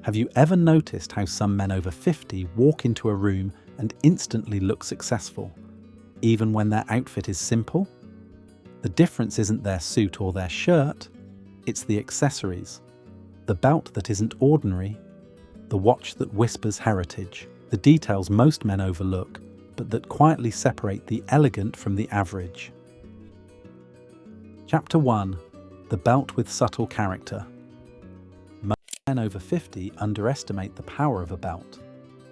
Have you ever noticed how some men over 50 walk into a room and instantly look successful, even when their outfit is simple? The difference isn't their suit or their shirt, it's the accessories. The belt that isn't ordinary, the watch that whispers heritage, the details most men overlook, but that quietly separate the elegant from the average. Chapter 1. The belt with subtle character. Most men over 50 underestimate the power of a belt.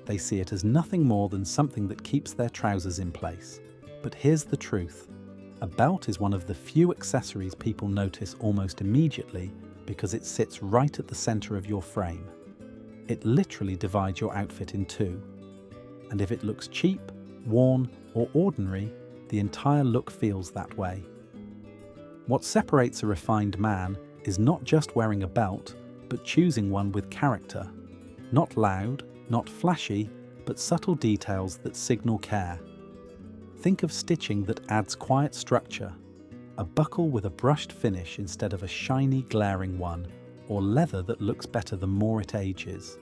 They see it as nothing more than something that keeps their trousers in place. But here's the truth. A belt is one of the few accessories people notice almost immediately because it sits right at the center of your frame. It literally divides your outfit in two. And if it looks cheap, worn, or ordinary, the entire look feels that way. What separates a refined man is not just wearing a belt, but choosing one with character. Not loud, not flashy, but subtle details that signal care. Think of stitching that adds quiet structure, a buckle with a brushed finish instead of a shiny, glaring one, or leather that looks better the more it ages.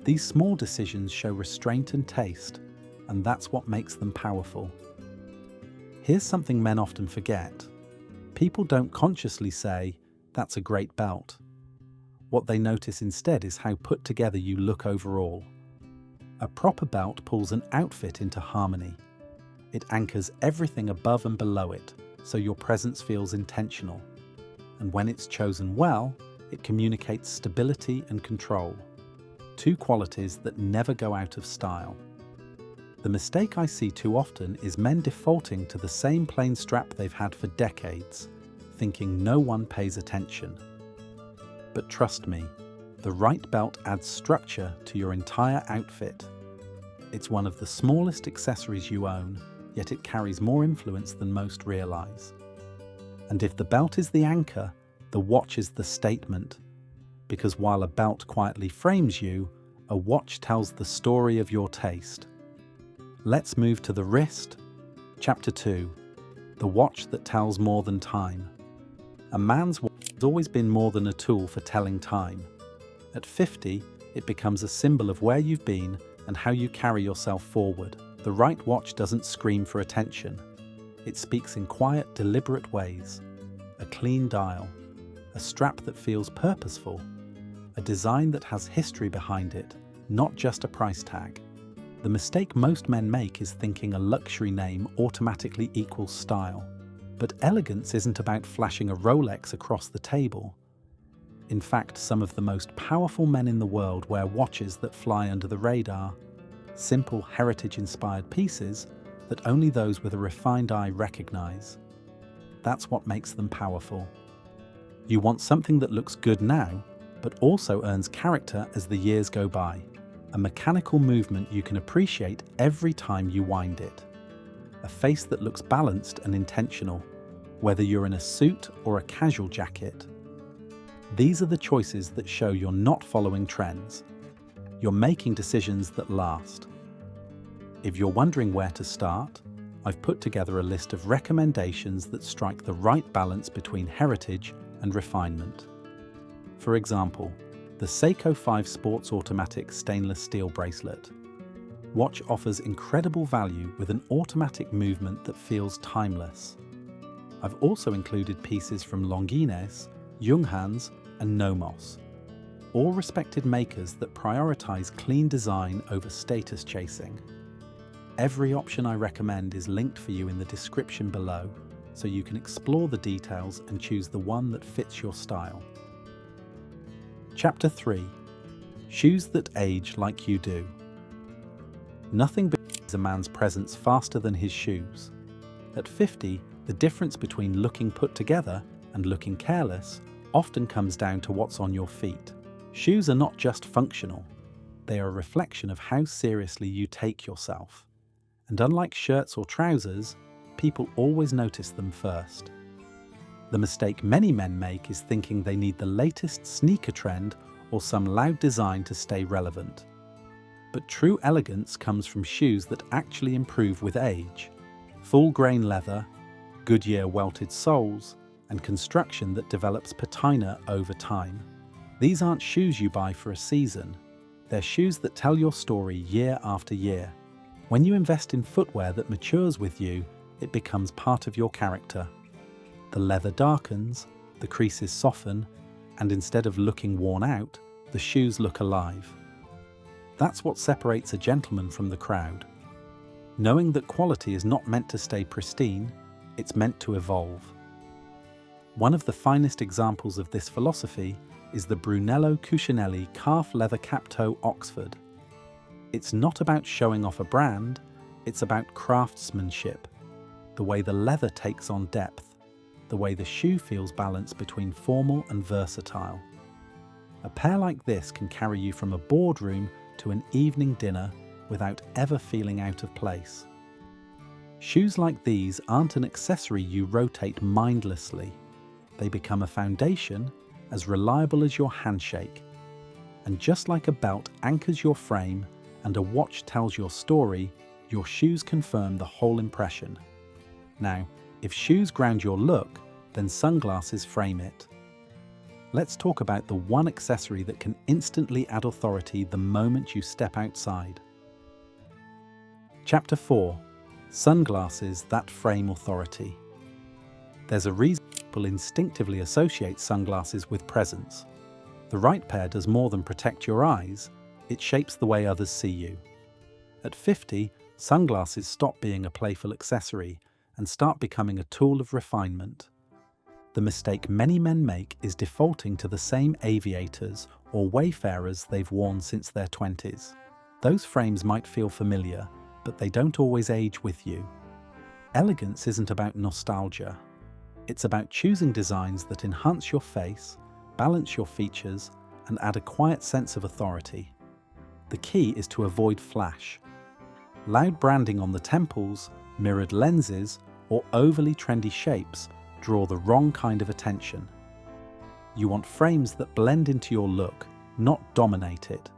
These small decisions show restraint and taste, and that's what makes them powerful. Here's something men often forget. People don't consciously say, "That's a great belt." What they notice instead is how put together you look overall. A proper belt pulls an outfit into harmony. It anchors everything above and below it, so your presence feels intentional. And when it's chosen well, it communicates stability and control. Two qualities that never go out of style. The mistake I see too often is men defaulting to the same plain strap they've had for decades, thinking no one pays attention. But trust me, the right belt adds structure to your entire outfit. It's one of the smallest accessories you own, yet it carries more influence than most realize. And if the belt is the anchor, the watch is the statement. Because while a belt quietly frames you, a watch tells the story of your taste. Let's move to the wrist. Chapter 2. The watch that tells more than time. A man's watch has always been more than a tool for telling time. At 50, it becomes a symbol of where you've been and how you carry yourself forward. The right watch doesn't scream for attention. It speaks in quiet, deliberate ways. A clean dial, a strap that feels purposeful, a design that has history behind it, not just a price tag. The mistake most men make is thinking a luxury name automatically equals style. But elegance isn't about flashing a Rolex across the table. In fact, some of the most powerful men in the world wear watches that fly under the radar. Simple, heritage-inspired pieces that only those with a refined eye recognize. That's what makes them powerful. You want something that looks good now, but also earns character as the years go by. A mechanical movement you can appreciate every time you wind it. A face that looks balanced and intentional, whether you're in a suit or a casual jacket. These are the choices that show you're not following trends. You're making decisions that last. If you're wondering where to start, I've put together a list of recommendations that strike the right balance between heritage and refinement. For example, the Seiko 5 Sports Automatic Stainless Steel Bracelet. Watch offers incredible value with an automatic movement that feels timeless. I've also included pieces from Longines, Junghans, and Nomos, all respected makers that prioritize clean design over status chasing. Every option I recommend is linked for you in the description below, so you can explore the details and choose the one that fits your style. Chapter 3. Shoes that age like you do. Nothing beats a man's presence faster than his shoes. At 50, the difference between looking put together and looking careless often comes down to what's on your feet. Shoes are not just functional, they are a reflection of how seriously you take yourself. And unlike shirts or trousers, people always notice them first. The mistake many men make is thinking they need the latest sneaker trend or some loud design to stay relevant. But true elegance comes from shoes that actually improve with age. Full grain leather, Goodyear welted soles, and construction that develops patina over time. These aren't shoes you buy for a season. They're shoes that tell your story year after year. When you invest in footwear that matures with you, it becomes part of your character. The leather darkens, the creases soften, and instead of looking worn out, the shoes look alive. That's what separates a gentleman from the crowd. Knowing that quality is not meant to stay pristine, it's meant to evolve. One of the finest examples of this philosophy is the Brunello Cucinelli calf leather cap-toe Oxford. It's not about showing off a brand, it's about craftsmanship. The way the leather takes on depth, the way the shoe feels balanced between formal and versatile. A pair like this can carry you from a boardroom to an evening dinner without ever feeling out of place. Shoes like these aren't an accessory you rotate mindlessly. They become a foundation as reliable as your handshake. And just like a belt anchors your frame and a watch tells your story, your shoes confirm the whole impression. Now, if shoes ground your look, then sunglasses frame it. Let's talk about the one accessory that can instantly add authority the moment you step outside. Chapter 4. Sunglasses that frame authority. There's a reason people instinctively associate sunglasses with presence. The right pair does more than protect your eyes, it shapes the way others see you. At 50, sunglasses stop being a playful accessory and start becoming a tool of refinement. The mistake many men make is defaulting to the same aviators or wayfarers they've worn since their 20s. Those frames might feel familiar, but they don't always age with you. Elegance isn't about nostalgia. It's about choosing designs that enhance your face, balance your features, and add a quiet sense of authority. The key is to avoid flash. Loud branding on the temples, mirrored lenses, or overly trendy shapes draw the wrong kind of attention. You want frames that blend into your look, not dominate it.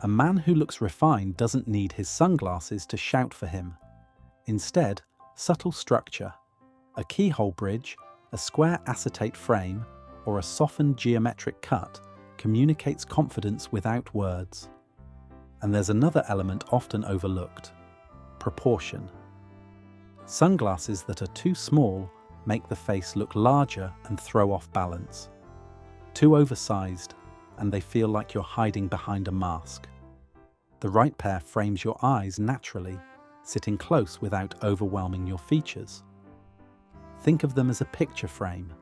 A man who looks refined doesn't need his sunglasses to shout for him. Instead, subtle structure, a keyhole bridge, a square acetate frame, or a softened geometric cut communicates confidence without words. And there's another element often overlooked: proportion. Sunglasses that are too small make the face look larger and throw off balance. Too oversized, and they feel like you're hiding behind a mask. The right pair frames your eyes naturally, sitting close without overwhelming your features. Think of them as a picture frame.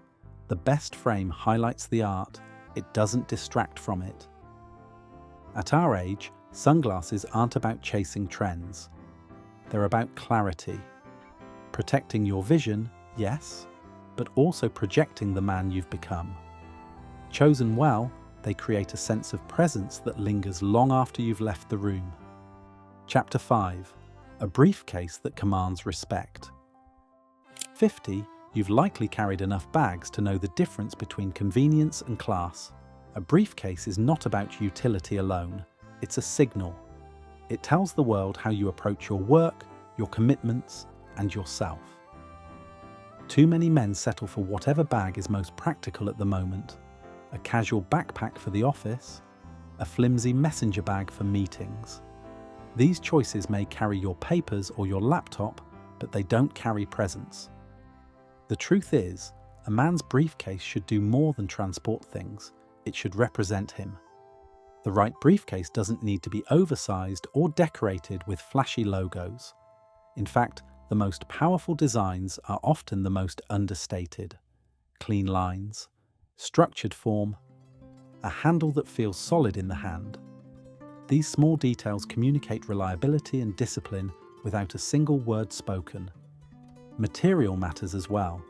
The best frame highlights the art, it doesn't distract from it. At our age, sunglasses aren't about chasing trends. They're about clarity. Protecting your vision, yes, but also projecting the man you've become. Chosen well, they create a sense of presence that lingers long after you've left the room. Chapter 5. A briefcase that commands respect. 50, you've likely carried enough bags to know the difference between convenience and class. A briefcase is not about utility alone, it's a signal. It tells the world how you approach your work, your commitments, and yourself. Too many men settle for whatever bag is most practical at the moment. A casual backpack for the office, a flimsy messenger bag for meetings. These choices may carry your papers or your laptop, but they don't carry presence. The truth is, a man's briefcase should do more than transport things. It should represent him. The right briefcase doesn't need to be oversized or decorated with flashy logos. In fact, the most powerful designs are often the most understated. Clean lines, structured form, a handle that feels solid in the hand. These small details communicate reliability and discipline without a single word spoken. Material matters as well.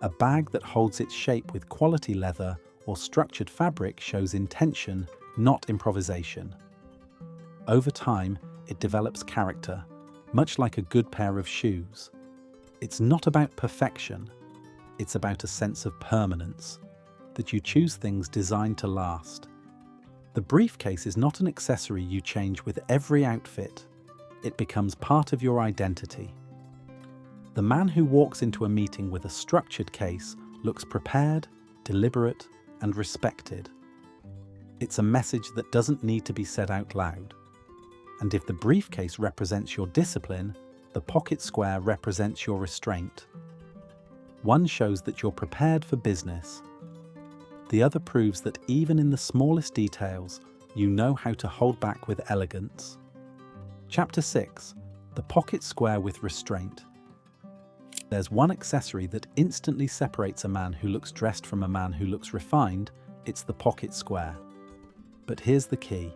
A bag that holds its shape with quality leather or structured fabric shows intention, not improvisation. Over time, it develops character, much like a good pair of shoes. It's not about perfection, it's about a sense of permanence, that you choose things designed to last. The briefcase is not an accessory you change with every outfit, it becomes part of your identity. The man who walks into a meeting with a structured case looks prepared, deliberate, and respected. It's a message that doesn't need to be said out loud. And if the briefcase represents your discipline, the pocket square represents your restraint. One shows that you're prepared for business. The other proves that even in the smallest details, you know how to hold back with elegance. Chapter 6. The pocket square with restraint. There's one accessory that instantly separates a man who looks dressed from a man who looks refined. It's the pocket square. But here's the key: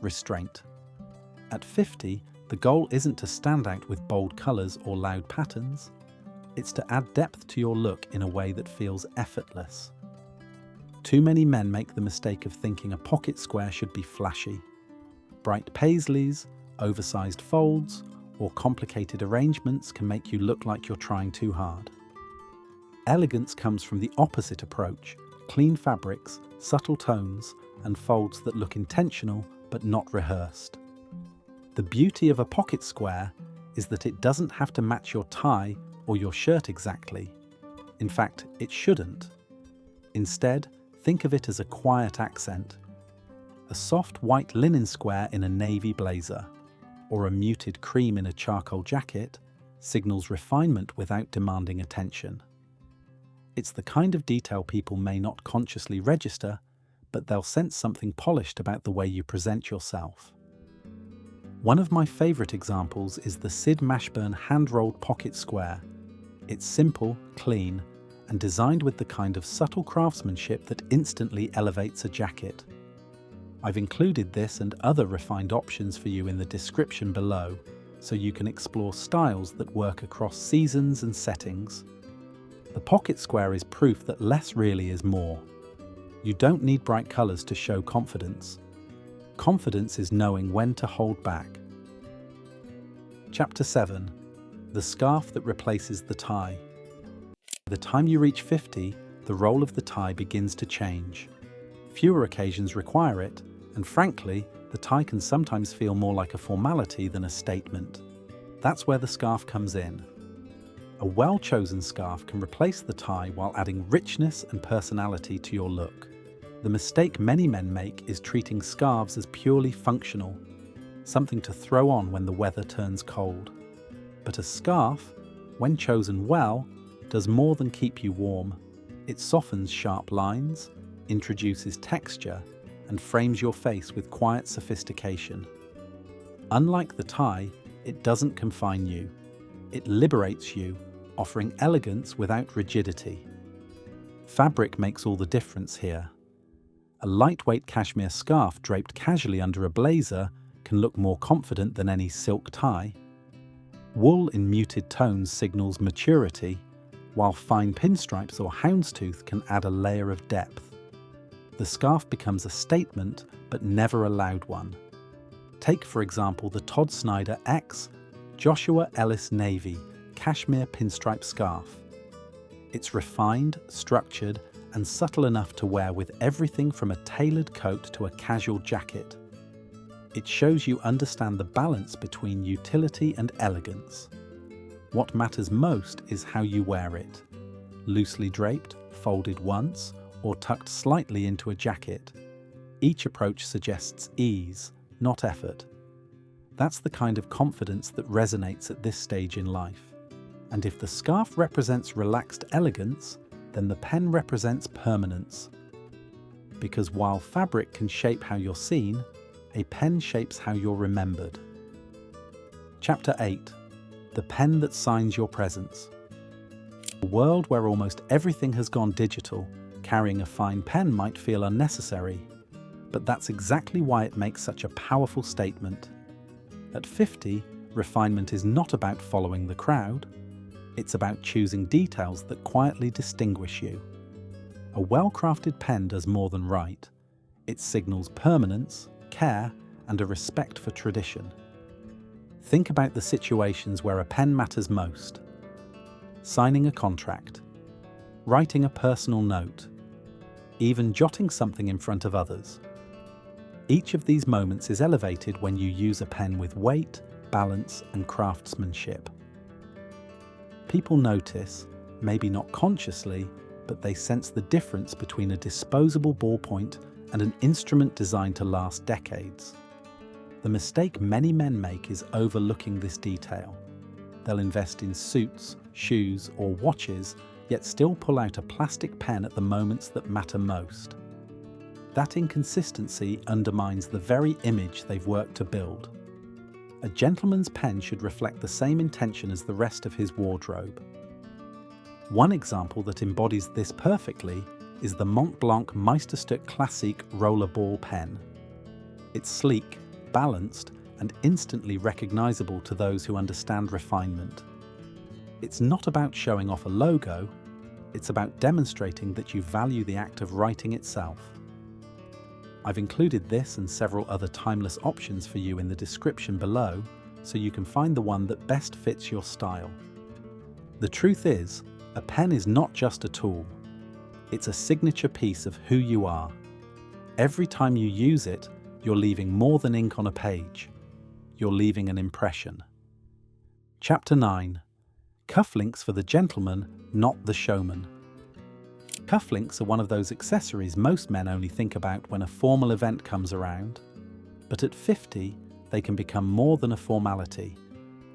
restraint. At 50, the goal isn't to stand out with bold colours or loud patterns. It's to add depth to your look in a way that feels effortless. Too many men make the mistake of thinking a pocket square should be flashy. Bright paisleys, oversized folds, or complicated arrangements can make you look like you're trying too hard. Elegance comes from the opposite approach: clean fabrics, subtle tones, and folds that look intentional but not rehearsed. The beauty of a pocket square is that it doesn't have to match your tie or your shirt exactly. In fact, it shouldn't. Instead, think of it as a quiet accent. A soft white linen square in a navy blazer, or a muted cream in a charcoal jacket, signals refinement without demanding attention. It's the kind of detail people may not consciously register, but they'll sense something polished about the way you present yourself. One of my favourite examples is the Sid Mashburn hand-rolled pocket square. It's simple, clean, and designed with the kind of subtle craftsmanship that instantly elevates a jacket. I've included this and other refined options for you in the description below, so you can explore styles that work across seasons and settings. The pocket square is proof that less really is more. You don't need bright colours to show confidence. Confidence is knowing when to hold back. Chapter 7. The scarf that replaces the tie. By the time you reach 50, the role of the tie begins to change. Fewer occasions require it, and frankly, the tie can sometimes feel more like a formality than a statement. That's where the scarf comes in. A well-chosen scarf can replace the tie while adding richness and personality to your look. The mistake many men make is treating scarves as purely functional, something to throw on when the weather turns cold. But a scarf, when chosen well, does more than keep you warm. It softens sharp lines, introduces texture, and frames your face with quiet sophistication. Unlike the tie, it doesn't confine you. It liberates you, offering elegance without rigidity. Fabric makes all the difference here. A lightweight cashmere scarf draped casually under a blazer can look more confident than any silk tie. Wool in muted tones signals maturity, while fine pinstripes or houndstooth can add a layer of depth. The scarf becomes a statement, but never a loud one. Take, for example, the Todd Snyder X Joshua Ellis Navy cashmere pinstripe scarf. It's refined, structured, and subtle enough to wear with everything from a tailored coat to a casual jacket. It shows you understand the balance between utility and elegance. What matters most is how you wear it. Loosely draped, folded once, or tucked slightly into a jacket. Each approach suggests ease, not effort. That's the kind of confidence that resonates at this stage in life. And if the scarf represents relaxed elegance, then the pen represents permanence. Because while fabric can shape how you're seen, a pen shapes how you're remembered. Chapter 8. The pen that signs your presence. In a world where almost everything has gone digital, carrying a fine pen might feel unnecessary. But that's exactly why it makes such a powerful statement. At 50, refinement is not about following the crowd. It's about choosing details that quietly distinguish you. A well-crafted pen does more than write. It signals permanence, care, and a respect for tradition. Think about the situations where a pen matters most. Signing a contract, writing a personal note, even jotting something in front of others. Each of these moments is elevated when you use a pen with weight, balance, and craftsmanship. People notice, maybe not consciously, but they sense the difference between a disposable ballpoint and an instrument designed to last decades. The mistake many men make is overlooking this detail. They'll invest in suits, shoes, or watches, yet still pull out a plastic pen at the moments that matter most. That inconsistency undermines the very image they've worked to build. A gentleman's pen should reflect the same intention as the rest of his wardrobe. One example that embodies this perfectly is the MONTBLANC Meisterstuck Classique Rollerball pen. It's sleek, balanced, and instantly recognizable to those who understand refinement. It's not about showing off a logo, it's about demonstrating that you value the act of writing itself. I've included this and several other timeless options for you in the description below, so you can find the one that best fits your style. The truth is, a pen is not just a tool. It's a signature piece of who you are. Every time you use it, you're leaving more than ink on a page. You're leaving an impression. Chapter 9. Cufflinks for the gentleman, not the showman. Cufflinks are one of those accessories most men only think about when a formal event comes around. But at 50, they can become more than a formality.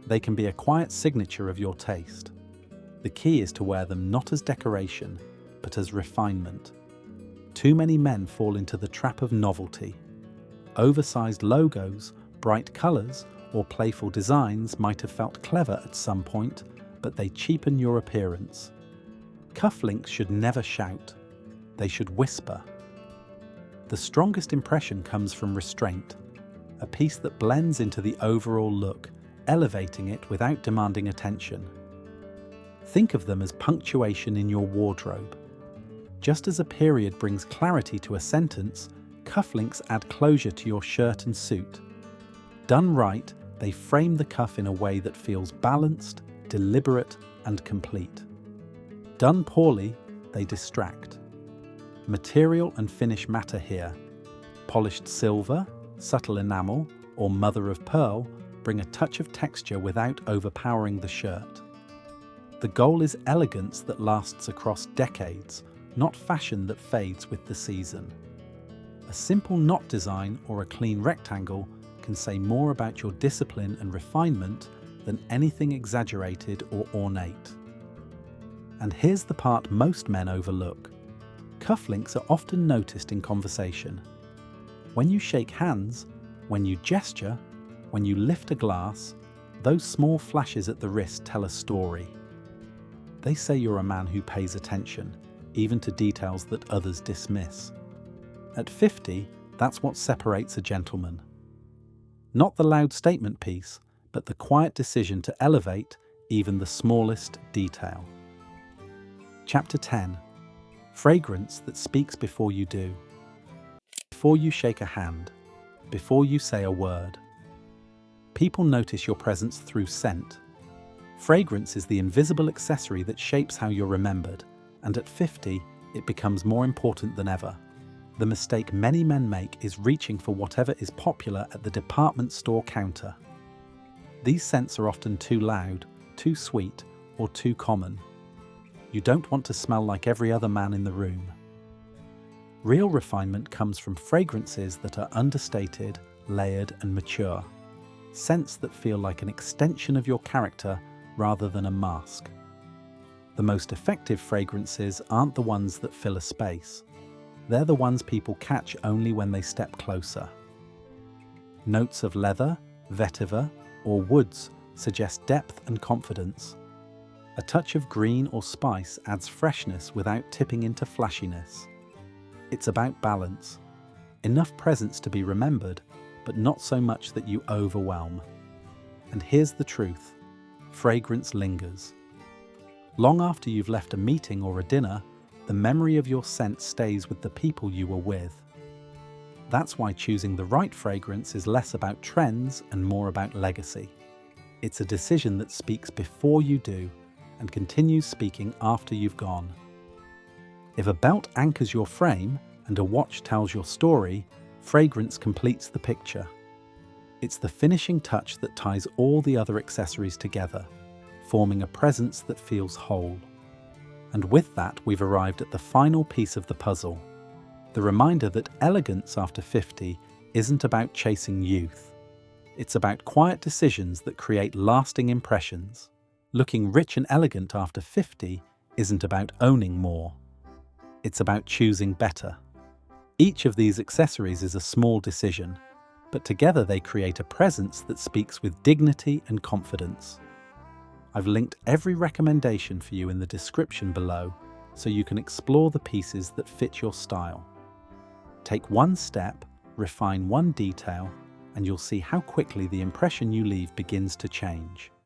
They can be a quiet signature of your taste. The key is to wear them not as decoration, but as refinement. Too many men fall into the trap of novelty. Oversized logos, bright colors, or playful designs might have felt clever at some point, but they cheapen your appearance. Cufflinks should never shout. They should whisper. The strongest impression comes from Restraint, a piece that blends into the overall look, elevating it without demanding attention. Think of them as punctuation in your wardrobe. Just as a period brings clarity to a sentence, cufflinks add closure to your shirt and suit. Done right, they frame the cuff in a way that feels balanced, deliberate, and complete. Done poorly, they distract. Material and finish matter here. Polished silver, subtle enamel, or mother of pearl bring a touch of texture without overpowering the shirt. The goal is elegance that lasts across decades, not fashion that fades with the season. A simple knot design or a clean rectangle can say more about your discipline and refinement than anything exaggerated or ornate. And here's the part most men overlook. Cufflinks are often noticed in conversation. When you shake hands, when you gesture, when you lift a glass, those small flashes at the wrist tell a story. They say you're a man who pays attention, even to details that others dismiss. At 50, that's what separates a gentleman. Not the loud statement piece, but the quiet decision to elevate even the smallest detail. Chapter 10. Fragrance that speaks before you do. Before you shake a hand, before you say a word. People notice your presence through scent. Fragrance is the invisible accessory that shapes how you're remembered, and at 50, it becomes more important than ever. The mistake many men make is reaching for whatever is popular at the department store counter. These scents are often too loud, too sweet, or too common. You don't want to smell like every other man in the room. Real refinement comes from fragrances that are understated, layered, and mature. Scents that feel like an extension of your character rather than a mask. The most effective fragrances aren't the ones that fill a space. They're the ones people catch only when they step closer. Notes of leather, vetiver, or woods suggest depth and confidence. A touch of green or spice adds freshness without tipping into flashiness. It's about balance. Enough presence to be remembered, but not so much that you overwhelm. And here's the truth. Fragrance lingers. Long after you've left a meeting or a dinner, the memory of your scent stays with the people you were with. That's why choosing the right fragrance is less about trends and more about legacy. It's a decision that speaks before you do and continues speaking after you've gone. If a belt anchors your frame and a watch tells your story, fragrance completes the picture. It's the finishing touch that ties all the other accessories together, forming a presence that feels whole. And with that, we've arrived at the final piece of the puzzle. The reminder that elegance after 50 isn't about chasing youth. It's about quiet decisions that create lasting impressions. Looking rich and elegant after 50 isn't about owning more. It's about choosing better. Each of these accessories is a small decision, but together they create a presence that speaks with dignity and confidence. I've linked every recommendation for you in the description below so you can explore the pieces that fit your style. Take one step, refine one detail, and you'll see how quickly the impression you leave begins to change.